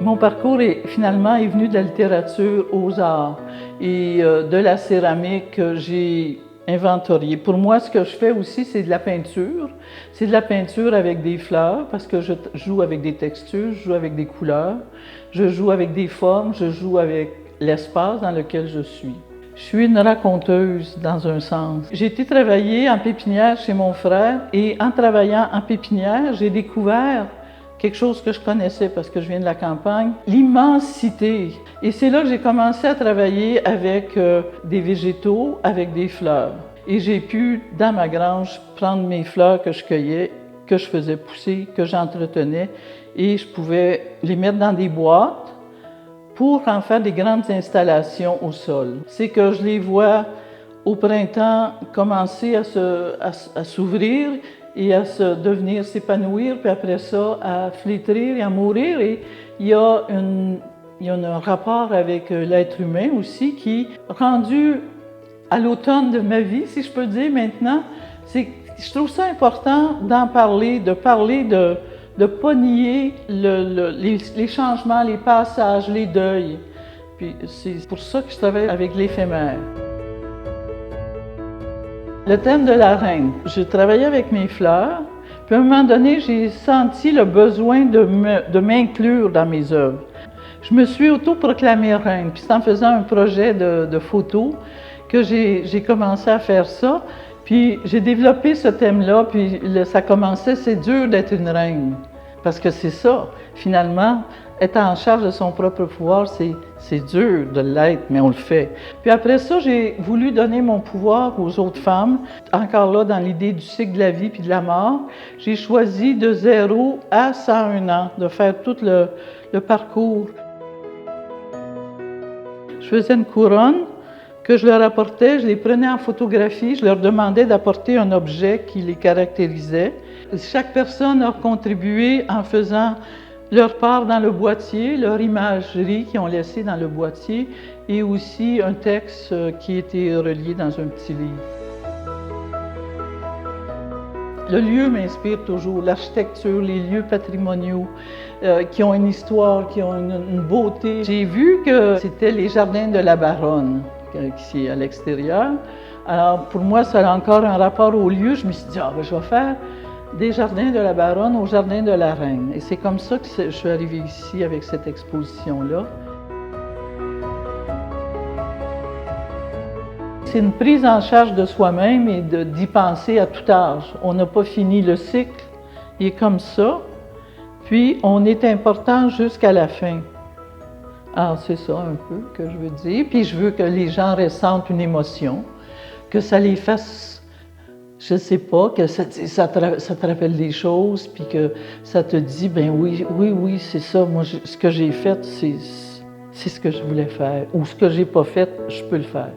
Mon parcours finalement est venu de la littérature aux arts et de la céramique que j'ai inventoriée. Pour moi, ce que je fais aussi, c'est de la peinture. C'est de la peinture avec des fleurs parce que je joue avec des textures, je joue avec des couleurs, je joue avec des formes, je joue avec l'espace dans lequel je suis. Je suis une raconteuse dans un sens. J'ai été travailler en pépinière chez mon frère et en travaillant en pépinière, j'ai découvert quelque chose que je connaissais parce que je viens de la campagne, l'immensité. Et c'est là que j'ai commencé à travailler avec des végétaux, avec des fleurs. Et j'ai pu, dans ma grange, prendre mes fleurs que je cueillais, que je faisais pousser, que j'entretenais, et je pouvais les mettre dans des boîtes pour en faire des grandes installations au sol. C'est que je les vois au printemps commencer à s'ouvrir et à s'épanouir, puis après ça, à flétrir et à mourir. Et il y a un rapport avec l'être humain aussi qui, rendu à l'automne de ma vie, si je peux dire maintenant, je trouve ça important d'en parler, de ne pas nier les changements, les passages, les deuils. Puis c'est pour ça que je travaille avec l'éphémère. Le thème de la reine. J'ai travaillé avec mes fleurs, puis à un moment donné, j'ai senti le besoin de m'inclure dans mes œuvres. Je me suis autoproclamée reine, puis c'est en faisant un projet de photo que j'ai commencé à faire ça. Puis j'ai développé ce thème-là, puis ça commençait, c'est dur d'être une reine. Parce que c'est ça, finalement, être en charge de son propre pouvoir, c'est dur de l'être, mais on le fait. Puis après ça, j'ai voulu donner mon pouvoir aux autres femmes. Encore là, dans l'idée du cycle de la vie puis de la mort, j'ai choisi de 0 à 101 ans, de faire tout le parcours. Je faisais une couronne que je leur apportais, je les prenais en photographie, je leur demandais d'apporter un objet qui les caractérisait. Chaque personne a contribué en faisant leur part dans le boîtier, leur imagerie qu'ils ont laissée dans le boîtier et aussi un texte qui était relié dans un petit livre. Le lieu m'inspire toujours, l'architecture, les lieux patrimoniaux qui ont une histoire, qui ont une beauté. J'ai vu que c'était les jardins de la Baronne, qui est à l'extérieur. Alors pour moi, ça a encore un rapport au lieu. Je me suis dit, je vais faire des jardins de la Baronne au jardin de la Reine. Et c'est comme ça que je suis arrivée ici avec cette exposition-là. C'est une prise en charge de soi-même et d'y penser à tout âge. On n'a pas fini le cycle, il est comme ça, puis on est important jusqu'à la fin. Alors c'est ça un peu que je veux dire. Puis je veux que les gens ressentent une émotion, que ça les fasse, je ne sais pas, que ça te rappelle des choses, puis que ça te dit, ben oui, c'est ça, moi ce que j'ai fait, c'est ce que je voulais faire, ou ce que j'ai pas fait, je peux le faire.